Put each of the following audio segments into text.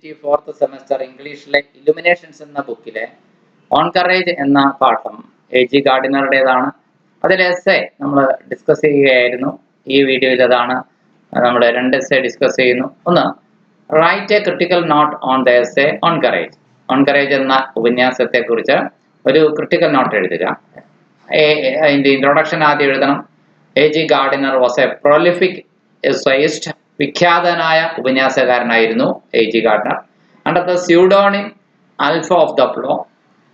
4th semester ഇംഗ്ലീഷിലെ illuminations എന്ന ബുക്കിലെ ഓൺ കറേജ് എന്ന പാഠം AG ഗാർഡിനറുടേതാണ്. അതിൽ എസ്സേ നമ്മൾ ഡിസ്കസ് ചെയ്യുകയായിരുന്നു. ഈ വീഡിയോയിൽ അതാണ് നമ്മൾ 2 എസ്സേ ഡിസ്കസ് ചെയ്യുന്നു. ഒന്ന്, write a critical note on the essay on courage. On courage എന്ന ഉപന്യാസത്തെ കുറിച്ച് ഒരു ക്രിട്ടിക്കൽ നോട്ട് എഴുതുക. അതിന്റെ ഇൻട്രൊഡക്ഷൻ ആദ്യം എഴുതണം. AG Gardiner was a prolific essayist. വിഖ്യാതനായ ഉപന്യാസകാരനായിരുന്നു AG Gardiner. Under the pseudonym Alpha of the Plough,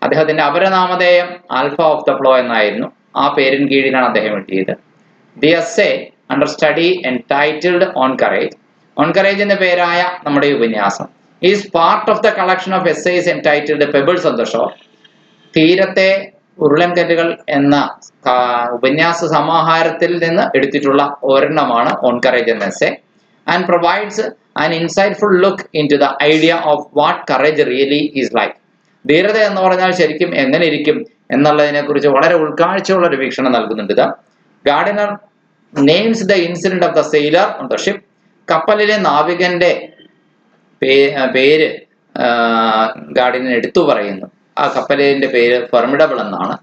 അദ്ദേഹത്തിന്റെ അപരനാമധേയം ആൽഫ ഓഫ് ദ പ്ലോ എന്നായിരുന്നു. ആ പേരിൻ കീഴിലാണ് അദ്ദേഹം എഴുതിയത്. The essay under study entitled on courage. On courage എന്ന പേരായ നമ്മുടെ ഈ ഉപന്യാസം is part of the collection of essays entitled pebbles on the shore. തീരത്തെ ഉരുളൻകല്ലുകൾ എന്ന ഉപന്യാസ സമാഹാരത്തിൽ നിന്ന് എടുത്തിട്ടുള്ള ഒരെണ്ണമാണ് ഓൺ കറേജ് എന്ന essay. And provides an insightful look into the idea of what courage really is like. ധീരത എന്ന് പറഞ്ഞാൽ ശരിക്കും എങ്ങനെ ഇരിക്കും എന്നുള്ളതിനെ കുറിച്ച് വളരെ ഉൾക്കാഴ്ചയുള്ള ഒരു വീക്ഷണം നൽകുന്നുണ്ട്. Gardiner names the incident of the sailor on the ship. കപ്പലിലെ നാവികന്റെ പേര് ഗാർഡിനർ എടുത്തു പറയുന്നു. ആ കപ്പലിന്റെ പേര് ഫെർമിഡബിൾ എന്നാണ്.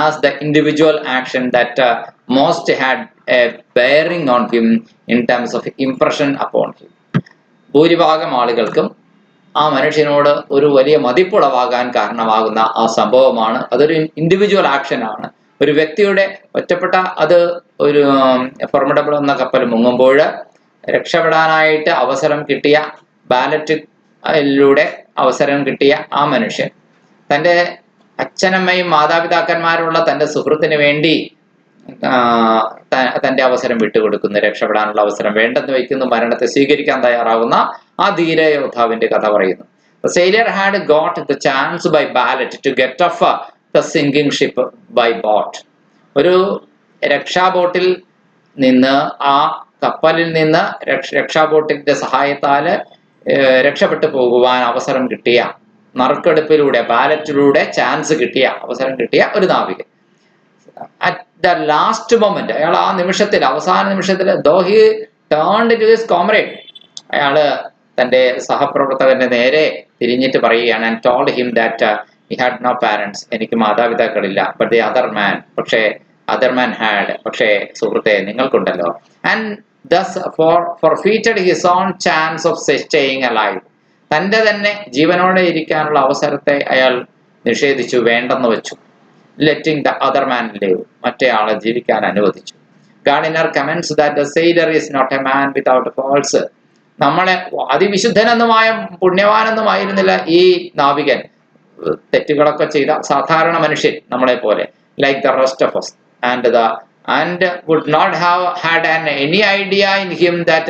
As the individual action that most had a bearing on him in terms of impression upon him. ഭൂരിഭാഗം ആളുകൾക്കും ആ മനുഷ്യനോട് ഒരു വലിയ മതിപ്പുളവാകാൻ കാരണമാകുന്ന ആ സംഭവമാണ്. അതൊരു ഇൻഡിവിജ്വൽ ആക്ഷൻ ആണ്. ഒരു വ്യക്തിയുടെ ഒറ്റപ്പെട്ട അത് ഒരു ഫോർമിഡബിൾ എന്ന കപ്പൽ മുങ്ങുമ്പോൾ രക്ഷപ്പെടാനായിട്ട് അവസരം കിട്ടിയ, ബാലറ്റിലൂടെ അവസരം കിട്ടിയ ആ മനുഷ്യൻ തൻ്റെ അച്ഛനമ്മയും മാതാപിതാക്കന്മാരുള്ള തൻ്റെ സുഹൃത്തിന് വേണ്ടി തന്റെ അവസരം വിട്ടുകൊടുക്കുന്നു. രക്ഷപ്പെടാനുള്ള അവസരം വേണ്ടെന്ന് വയ്ക്കുന്നു. മരണത്തെ സ്വീകരിക്കാൻ തയ്യാറാകുന്ന ആ ധീര യോദ്ധാവിന്റെ കഥ പറയുന്നു. The sailor had got the chance by ballot to get off the sinking ship by boat. ഒരു രക്ഷാബോട്ടിൽ നിന്ന്, ആ കപ്പലിൽ നിന്ന് രക്ഷാബോട്ടിന്റെ സഹായത്താല് രക്ഷപ്പെട്ടു പോകുവാൻ അവസരം കിട്ടിയ, നറുക്കെടുപ്പിലൂടെ ബാലറ്റിലൂടെ ചാൻസ് കിട്ടിയ, അവസരം കിട്ടിയ ഒരു നാവികൻ. At the last moment, അയാൾ ആ നിമിഷത്തിൽ, അവസാന നിമിഷത്തിൽ, though he turned to his comrade, അയാള് തന്റെ സഹപ്രവർത്തകന്റെ നേരെ തിരിഞ്ഞിട്ട് പറയുകയാണ്, and told him that he had no parents, എനിക്ക് മാതാപിതാക്കളില്ല, but the other man, പക്ഷേ other man had, പക്ഷേ സുഹൃത്തെ നിങ്ങൾക്കുണ്ടല്ലോ. And thus forfeited his own chance of staying alive. തന്റെ തന്നെ ജീവനോടെ ഇരിക്കാനുള്ള അവസരത്തെ അയാൾ നിഷേധിച്ചു, വേണ്ടെന്ന് വെച്ചു. Letting the other man live, മറ്റേ ആളെ ജീവിക്കാൻ അനുവദിച്ചു. Gardiner comments that the sailor is not a man without faults. നമ്മളെ അതിവിശുദ്ധനെന്നുമായ പുണ്യവാനെന്നുമായിരുന്നില്ല ഈ നാവികൻ, തെറ്റുകളൊക്കെ ചെയ്ത സാധാരണ മനുഷ്യൻ നമ്മളെ പോലെ, like the rest of us, and would not have had any idea in him that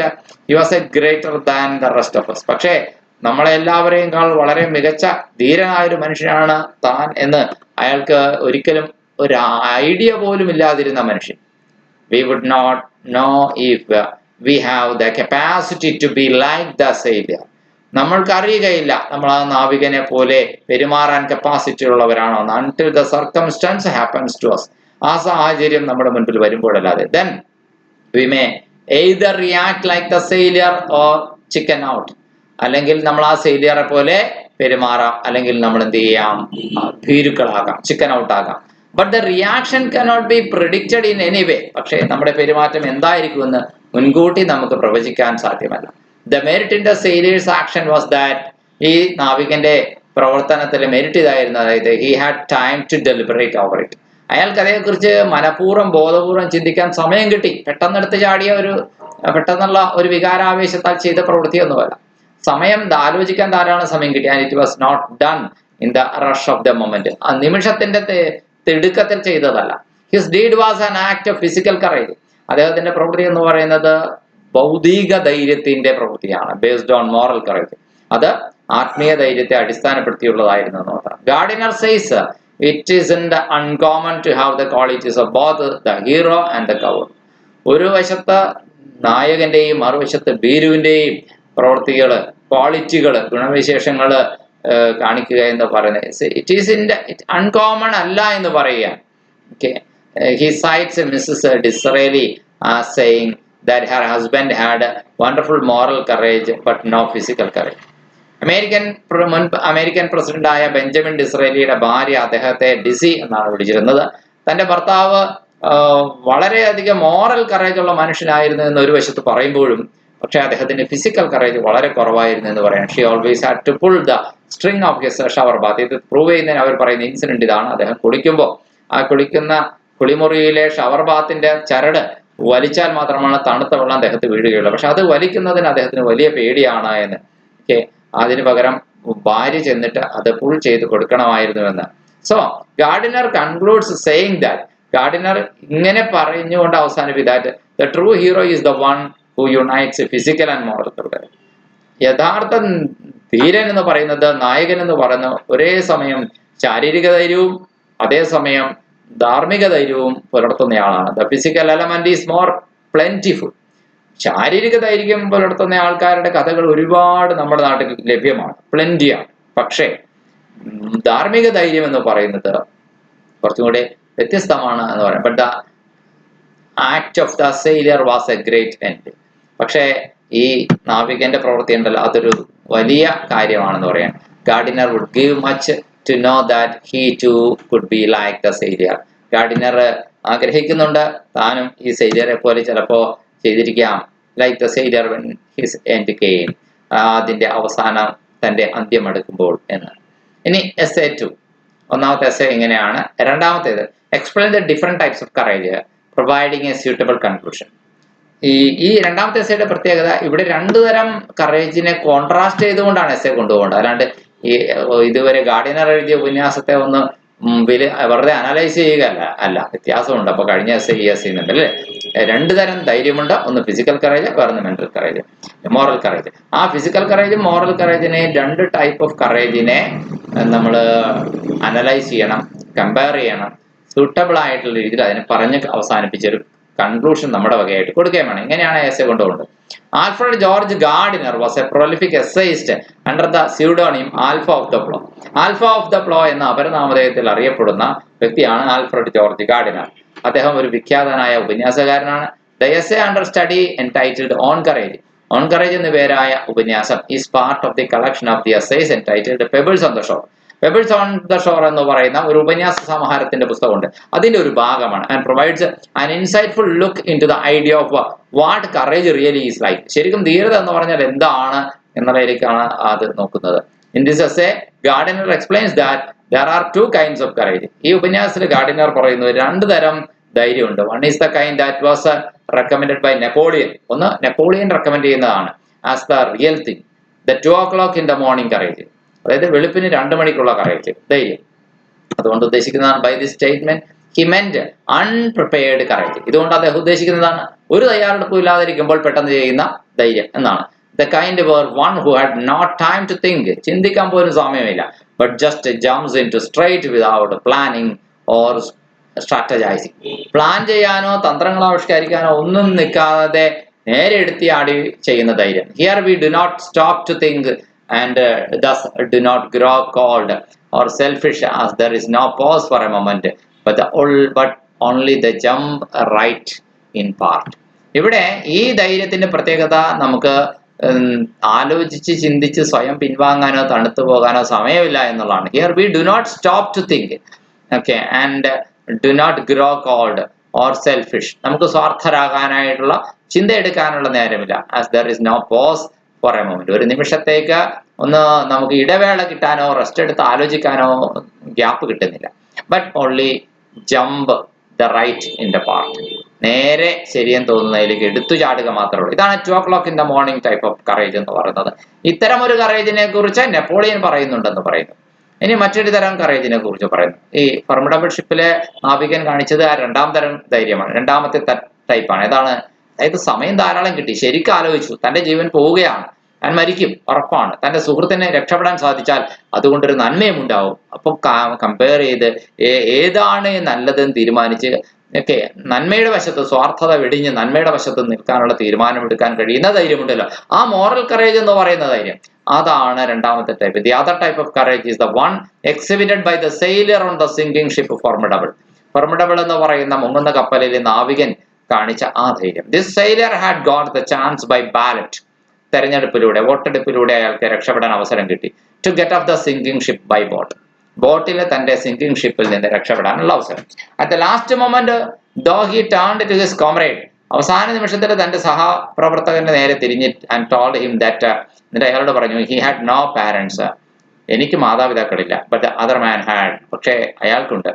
he was a greater than the rest of us. പക്ഷേ നമ്മളെ എല്ലാവരെയും വളരെ മികച്ച ധീരനായൊരു മനുഷ്യനാണ് താൻ എന്ന് അയാൾക്ക് ഒരിക്കലും ഒരു ഐഡിയ പോലും ഇല്ലാതിരുന്ന മനുഷ്യൻ. We would not know if we have the capacity to be like the sailor. നമ്മൾക്ക് അറിയുകയില്ല നമ്മൾ ആ നാവികനെ പോലെ പെരുമാറാൻ capacity ഉള്ളവരാണോ, until the circumstance happens to us. ആ സാഹചര്യം നമ്മുടെ മുൻപിൽ വരുമ്പോഴല്ലാതെ. Then we may either react like the sailor or chicken out. അല്ലെങ്കിൽ നമ്മൾ ആ സെയിലിയറെ പോലെ പെരുമാറാം, അല്ലെങ്കിൽ നമ്മൾ എന്ത് ചെയ്യാം, ഭീരുക്കളാകാം, ചിക്കൻ ഔട്ട് ആകാം. But the reaction cannot be predicted in any way. പക്ഷേ നമ്മുടെ പെരുമാറ്റം എന്തായിരിക്കുമെന്ന് മുൻകൂട്ടി നമുക്ക് പ്രവചിക്കാൻ സാധ്യമല്ല. The merit in the sailor's action was that, ഈ നാവികന്റെ പ്രവർത്തനത്തിൽ മെറിറ്റ് ഇതായിരുന്നു, അതായത് he had time to deliberate over it. അയാൾക്ക് അതേക്കുറിച്ച് മനഃപൂർവ്വം ബോധപൂർവം ചിന്തിക്കാൻ സമയം കിട്ടി. പെട്ടെന്നെടുത്ത് ചാടിയ പെട്ടെന്നുള്ള ഒരു വികാരാവേശത്താൽ ചെയ്ത പ്രവൃത്തിയൊന്നുമല്ല. സമയം ആലോചിക്കാൻ ധാരാളം സമയം കിട്ടി. And it was not done in the rush of the moment. ആ നിമിഷത്തിന്റെ തിടുക്കത്തിൽ ചെയ്തതല്ല. His deed was an act of physical courage. അദ്ദേഹത്തിന്റെ പ്രവൃത്തി എന്ന് പറയുന്നത് ഭൗതിക ധൈര്യത്തിന്റെ പ്രവൃത്തിയാണ്, ബേസ്ഡ് ഓൺ മോറൽ കറേജ്. അത് ആത്മീയ ധൈര്യത്തെ അടിസ്ഥാനപ്പെടുത്തിയുള്ളതായിരുന്നു എന്ന് മാത്രം. Gardiner says it is uncommon to have the qualities of both the hero and the coward. ഒരു വശത്ത് നായകന്റെയും മറുവശത്ത് ഭീരുവിന്റെയും പ്രവൃത്തികള്, ക്വാളിറ്റികള്, ഗുണവിശേഷങ്ങള് കാണിക്കുക എന്ന് പറയുന്നത് ഇറ്റ് അൺകോമൺ അല്ല എന്ന് പറയുക. He cites Mrs. Disraeli as saying that her husband had wonderful moral courage but no physical courage. മുൻ അമേരിക്കൻ പ്രസിഡന്റായ ബെഞ്ചമിൻ ഡിസ്രേലിയുടെ ഭാര്യ അദ്ദേഹത്തെ ഡിസി എന്നാണ് വിളിച്ചിരുന്നത്. തന്റെ ഭർത്താവ് വളരെയധികം മോറൽ കറേജ് ഉള്ള മനുഷ്യനായിരുന്നു എന്ന് ഒരു വശത്ത് പറയുമ്പോഴും പക്ഷെ അദ്ദേഹത്തിന് ഫിസിക്കൽ കറേജ് വളരെ കുറവായിരുന്നു എന്ന് പറയാം. She always had to pull the string of his shower bath. ഇത് പ്രൂവ് ചെയ്യുന്നതിന് അവർ പറയുന്ന ഇൻസിഡന്റ് ഇതാണ്. അദ്ദേഹം കുളിക്കുമ്പോൾ ആ കുളിക്കുന്ന കുളിമുറിയിലെ ഷവർ ബാത്തിന്റെ ചരട് വലിച്ചാൽ മാത്രമാണ് തണുത്ത വെള്ളം അദ്ദേഹത്തിന് വീഴുകയുള്ളൂ. പക്ഷെ അത് വലിക്കുന്നതിന് അദ്ദേഹത്തിന് വലിയ പേടിയാണ് എന്ന്. ഓക്കെ, അതിന് പകരം ഭാര്യ ചെന്നിട്ട് അത് പുൾ ചെയ്ത് കൊടുക്കണമായിരുന്നുവെന്ന്. So Gardiner concludes saying that, Gardiner ഇങ്ങനെ പറഞ്ഞുകൊണ്ട് അവസാനിപ്പിക്കും that the true hero is the one who unites physical and moral courage. യഥാർത്ഥ ധീരൻ എന്ന് പറയുന്നത്, നായകൻ എന്ന് പറയുന്ന ഒരേ സമയം ശാരീരിക ധൈര്യവും അതേസമയം ധാർമ്മിക ധൈര്യവും പുലർത്തുന്നയാളാണ്. The physical element is more plentiful. ശാരീരിക ധൈര്യം പുലർത്തുന്ന ആൾക്കാരുടെ കഥകൾ ഒരുപാട് നമ്മുടെ നാട്ടിൽ ലഭ്യമാണ്, പ്ലെന്റിയാണ്. പക്ഷേ ധാർമ്മിക ധൈര്യം എന്ന് പറയുന്നത് കുറച്ചും കൂടെ വ്യത്യസ്തമാണ് എന്ന് പറയാം. But the act of the sailor was a great end. പക്ഷേ ഈ നാവികന്റെ പ്രവൃത്തി ഉണ്ടല്ലോ, അതൊരു വലിയ കാര്യമാണെന്ന് പറയാം. Gardiner would give much to know that he too could be like the sailor. Gardiner ആഗ്രഹിക്കുന്നുണ്ട് താനും ഈ സെയിലിയറെ പോലെ ചിലപ്പോ ചെയ്തിരിക്കാം, like the sailor when his end came, അതിന്റെ അവസാനം തന്റെ അന്ത്യമെടുക്കുമ്പോൾ എന്ന്. ഇനി essay 2, ഒന്നാമത്തെ എസ്സേ ഇങ്ങനെയാണ്. രണ്ടാമത്തേത് explain the different types of courage providing A suitable conclusion. ഈ രണ്ടാമത്തെ എസ്സേയുടെ പ്രത്യേകത, ഇവിടെ രണ്ടു തരം കറേജിനെ കോൺട്രാസ്റ്റ് ചെയ്തുകൊണ്ടാണ് എസ്സേ കൊണ്ടുപോകേണ്ടത്. അല്ലാണ്ട് ഈ ഇതുവരെ ഗാർഡിനർ എഴുതിയ ഉപന്യാസത്തെ ഒന്ന് വെറുതെ അനലൈസ് ചെയ്യുകയല്ല, അല്ല, വ്യത്യാസമുണ്ട്. അപ്പൊ കഴിഞ്ഞ എസ്സേ ഈ എസ്സേ അല്ലേ, രണ്ടു തരം ധൈര്യമുണ്ട്. ഒന്ന് ഫിസിക്കൽ കറേജ്, വേറൊന്ന് മെന്റൽ കറേജ്, മോറൽ കറേജ്. ആ ഫിസിക്കൽ കറേജും മോറൽ കറേജിനെ, രണ്ട് ടൈപ്പ് ഓഫ് കറേജിനെ നമ്മൾ അനലൈസ് ചെയ്യണം, കമ്പയർ ചെയ്യണം, സൂട്ടബിൾ ആയിട്ടുള്ള രീതിയിൽ അതിനെ പറഞ്ഞ് അവസാനിപ്പിച്ചൊരു കൺക്ലൂഷൻ നമ്മുടെ വകയായിട്ട് കൊടുക്കുകയും വേണം. ഇങ്ങനെയാണ് എസ്സേ കൊണ്ടുപോകുന്നത്. Alfred George Gardiner was a prolific essayist under the pseudonym Alpha of the Plough. Alpha of the Plough എന്ന അപരനാമധേയത്തിൽ അറിയപ്പെടുന്ന വ്യക്തിയാണ് ആൽഫ്രഡ് ജോർജ് ഗാർഡിനർ. അദ്ദേഹം ഒരു വിഖ്യാതനായ ഉപന്യാസകാരനാണ്. The essay under study entitled on courage, on courage എന്ന പേരായ ഉപന്യാസം is part of the collection of the essays entitled pebbles on the shore. Pebbles on the shore എന്ന് പറയുന്ന ഒരു ഉപന്യാസ സമാഹാരത്തിന്റെ പുസ്തകമുണ്ട്, അതിന്റെ ഒരു ഭാഗമാണ്. And provides an insightful look into the idea of what courage really is like. ശരിക്കും ധീരത എന്ന് പറഞ്ഞാൽ എന്താണ് എന്നുള്ളതിലേക്കാണ് അത് നോക്കുന്നത്. In this essay Gardiner explains that there are 2 kinds of courage. ഈ ഉപന്യാസത്തിൽ ഗാർഡിനർ പറയുന്നത് രണ്ട് തരം ധൈര്യമുണ്ട്. One is the kind that was recommended by Napoleon. ഒന്ന് നെപ്പോളിയൻ റെക്കമെൻഡ് ചെയ്യുന്നതാണ് as the real thing, the 2 o'clock in the morning courage, അതായത് വെളുപ്പിന് 2 മണിക്കുള്ള കറേജ്, ധൈര്യം. അതുകൊണ്ട് ഉദ്ദേശിക്കുന്നതാണ് by this statement he meant unprepared courage. ഇതുകൊണ്ട് അദ്ദേഹം ഉദ്ദേശിക്കുന്നതാണ് ഒരു തയ്യാറെടുപ്പും ഇല്ലാതിരിക്കുമ്പോൾ പെട്ടെന്ന് ചെയ്യുന്ന ധൈര്യം എന്നാണ്. The kind where one who had not time to think, ചിന്തിക്കാൻ പോലും സമയമില്ല, but just jumps into straight without planning or strategising. Plan ചെയ്യാനോ തന്ത്രങ്ങൾ ആവിഷ്കരിക്കാനോ ഒന്നും നിൽക്കാതെ നേരെ എടുത്തിയാടി ചെയ്യുന്ന ധൈര്യം. Here we do not stop to think and thus do not grow cold or selfish, as there is no pause for a moment, but only the jump right in part. ഇവിടെ ഈ ധൈര്യത്തിന്റെ പ്രത്യേകത നമുക്ക് ആലോചിച്ച് ചിന്തിച്ച് സ്വയം പിൻവാങ്ങാനോ തണുത്തു പോകാനോ സമയമില്ല എന്നുള്ളതാണ്. Here we do not stop to think, okay, and do not grow cold or selfish. നമുക്ക് സ്വാർത്ഥരാകാനായിട്ടുള്ള ചിന്തയെടുക്കാനുള്ള നേരമില്ല. As there is no pause for a moment, ഒരു നിമിഷത്തേക്ക് ഒന്ന് നമുക്ക് ഇടവേള കിട്ടാനോ റെസ്റ്റ് എടുത്ത് ആലോചിക്കാനോ ഗ്യാപ്പ് കിട്ടുന്നില്ല. But only jump the right in the part, നേരെ ശരിയെന്ന് തോന്നുന്നതിലേക്ക് എടുത്തു ചാടുക മാത്രമേ ഉള്ളൂ. ഇതാണ് 2 o'clock in the morning type of courage എന്ന് പറയുന്നത്. ഇത്തരം ഒരു കറേജിനെ കുറിച്ച് നെപ്പോളിയൻ പറയുന്നുണ്ടെന്ന് പറയുന്നു. ഇനി മറ്റൊരു തരം കറേജിനെ കുറിച്ച് പറയുന്നു. ഈ ഫോർമിഡബിൾ ഷിപ്പിലെ നാവികൻ കാണിച്ചത് ആ രണ്ടാം തരം ധൈര്യമാണ്, രണ്ടാമത്തെ ടൈപ്പാണ്. ഏതാണ്? അതായത് സമയം ധാരാളം കിട്ടി, ശരിക്കും ആലോചിച്ചു, തന്റെ ജീവൻ പോവുകയാണ്, താൻ മരിക്കും ഉറപ്പാണ്, തന്റെ സുഹൃത്തിനെ രക്ഷപ്പെടാൻ സാധിച്ചാൽ അതുകൊണ്ടൊരു നന്മയും ഉണ്ടാവും. അപ്പം കമ്പയർ ചെയ്ത് ഏതാണ് നല്ലതെന്ന് തീരുമാനിച്ച്, ഓക്കെ, നന്മയുടെ വശത്ത് സ്വാർത്ഥത വെടിഞ്ഞ് നന്മയുടെ വശത്ത് നിൽക്കാനുള്ള തീരുമാനമെടുക്കാൻ കഴിയുന്ന ധൈര്യമുണ്ടല്ലോ, ആ മോറൽ കറേജ് എന്ന് പറയുന്ന ധൈര്യം, അതാണ് രണ്ടാമത്തെ type. The other type of courage is the one exhibited by the sailor on the sinking ship formidable. Formidable എന്ന് പറയുന്ന മുങ്ങുന്ന കപ്പലിലെ നാവികൻ കാണിച്ച ആ ധൈര്യം. This sailor had got the chance by ballot. തെരഞ്ഞെടുപ്പിലൂടെ വോട്ടെടുപ്പിലൂടെ അയാൾക്ക് രക്ഷപ്പെടാൻ അവസരം കിട്ടി. To get off the sinking ship by boat, ബോട്ടിലെ തന്റെ സിങ്കിങ് ഷിപ്പിൽ നിന്ന് രക്ഷപ്പെടാനുള്ള അവസരം. At the last moment though he turned to his comrade, അവസാന നിമിഷത്തിൽ തന്റെ സഹപ്രവർത്തകന്റെ നേരെ തിരിഞ്ഞ് ആൻഡ് ടോൾഡ് ഹിം ദാറ്റ്, എന്നിട്ട് അയാളോട് പറഞ്ഞു, ഹി ഹാഡ് നോ പാരന്റ്സ്, എനിക്ക് മാതാപിതാക്കളില്ല, but the other man had, പക്ഷേ അയാൾക്കുണ്ട്.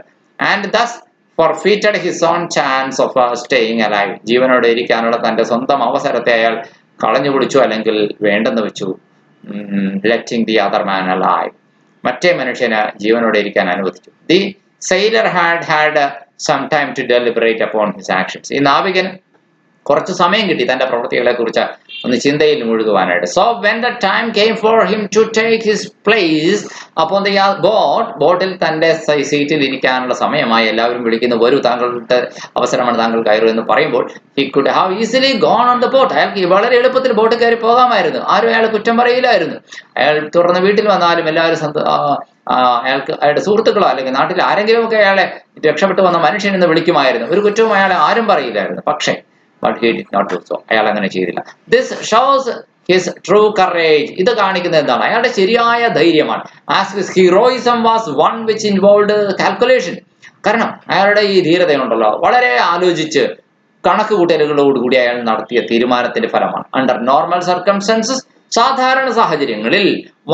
And thus forfeited his own chance of staying alive, ജീവനോടെ ഇരിക്കാനുള്ള തന്റെ സ്വന്തം അവസരത്തെ അയാൾ കളഞ്ഞു കുടിച്ചു, അല്ലെങ്കിൽ വേണ്ടെന്ന് വെച്ചു. letting the other man alive, മറ്റേ മനുഷ്യന് ജീവനോടെ ഇരിക്കാൻ അനുവദിച്ചു. The sailor had some time to deliberate upon his actions, ഈ നാവികൻ കുറച്ച് സമയം കിട്ടി തന്റെ പ്രവൃത്തികളെ കുറിച്ച് ഒന്ന് ചിന്തയിൽ മുഴുകുവാനായിട്ട്. So when the time came for him to take his place upon the boat, ബോട്ടിൽ തന്റെ സീറ്റിൽ ഇരിക്കാനുള്ള സമയമായി. എല്ലാവരും വിളിക്കുന്നു, വരൂ, താങ്കളുടെ അവസരമാണ്, താങ്കൾ കയറൂ എന്ന് പറയുമ്പോൾ he could have easily gone on the boat, അയാൾക്ക് വളരെ എളുപ്പത്തിൽ ബോട്ട് കയറി പോകാമായിരുന്നു. ആരും അയാൾ കുറ്റം പറയില്ലായിരുന്നു. അയാൾ തുറന്ന് വീട്ടിൽ വന്നാലും എല്ലാവരും അയാൾക്ക് അയാളുടെ സുഹൃത്തുക്കളോ അല്ലെങ്കിൽ നാട്ടിൽ ആരെങ്കിലും ഒക്കെ അയാളെ രക്ഷപ്പെട്ടു വന്ന മനുഷ്യൻ എന്ന് വിളിക്കുമായിരുന്നു. ഒരു കുറ്റവും അയാളെ ആരും പറയില്ലായിരുന്നു. പക്ഷേ but he did not do so, അയാൾ അങ്ങനെ ചെയ്തില്ല. This shows his true courage, ഇത് കാണിക്കുന്നത് എന്താണ്? അയാളുടെ ശരിയായ ധൈര്യമാണ്. As his heroism was one which involved calculation, കാരണം അയാളുടെ ഈ ധീരതയുണ്ടല്ലോ വളരെ ആലോചിച്ച് കണക്ക് കൂട്ടലുകളോടുകൂടി അയാൾ നടത്തിയ തീരുമാനത്തിന്റെ ഫലമാണ്. Under normal circumstances, സാധാരണ സാഹചര്യങ്ങളിൽ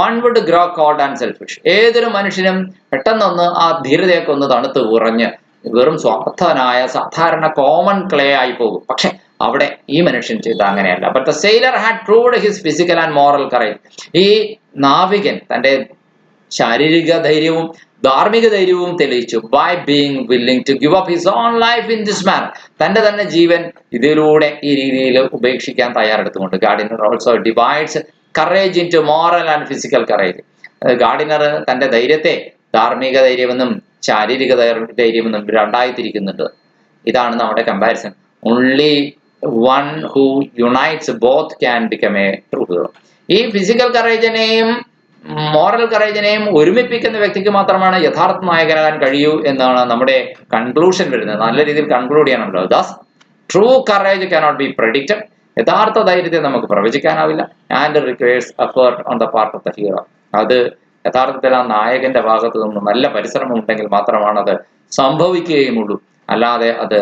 one would grow cold and selfish, ഏതൊരു മനുഷ്യനും പെട്ടെന്നൊന്ന് ആ ധീരതയൊക്കെ ഒന്ന് തണുത്ത് ഉറഞ്ഞ് വെറും സ്വാർത്ഥനായ സാധാരണ കോമൺ ക്ലേ ആയി പോകും. പക്ഷെ അവിടെ ഈ മനുഷ്യൻ ചെയ്ത അങ്ങനെയല്ല. But the sailor had proved his physical and moral courage, ഈ നാവികൻ തന്റെ ശാരീരിക ധൈര്യവും ധാർമ്മിക ധൈര്യവും തെളിയിച്ചു. By being willing to give up his own life in this manner, തന്റെ തന്നെ ജീവൻ ഇതിലൂടെ ഈ രീതിയിൽ ഉപേക്ഷിക്കാൻ തയ്യാറെടുത്തുകൊണ്ട്. Gardiner also divides courage into moral and physical courage. Gardiner തന്റെ ധൈര്യത്തെ ധാർമ്മിക ധൈര്യമെന്നും ശാരീരിക ധൈര്യമെന്നും രണ്ടായി തിരിക്കുന്നുണ്ട്. ഇതാണ് നമ്മുടെ comparison. Only one who unites both can become A true hero. ഈ ഫിസിക്കൽ കറേജിനെയും മോറൽ കറേജിനെയും ഒരുമിപ്പിക്കുന്ന വ്യക്തിക്ക് മാത്രമാണ് യഥാർത്ഥ നായകനാകാൻ കഴിയൂ എന്നാണ് നമ്മുടെ കൺക്ലൂഷൻ വരുന്നത്. നല്ല രീതിയിൽ കൺക്ലൂഡ് ചെയ്യണമല്ലോ. Thus true courage cannot be predicted, യഥാർത്ഥ ധൈര്യത്തെ നമുക്ക് പ്രവചിക്കാനാവില്ല. And requires effort on the part of the hero, അത് യഥാർത്ഥത്തിൽ ആ നായകന്റെ ഭാഗത്ത് നിന്ന് നല്ല പരിശ്രമം ഉണ്ടെങ്കിൽ മാത്രമാണ് അത് സംഭവിക്കുകയുമുള്ളൂ. അല്ലാതെ അത്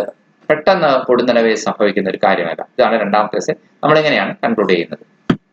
പെട്ടെന്ന് പൊടുന്നനവേ സംഭവിക്കുന്ന ഒരു കാര്യമല്ല. ഇതാണ് രണ്ടാമത്തെ നമ്മളിങ്ങനെയാണ് കൺക്ലൂഡ് ചെയ്യുന്നത്.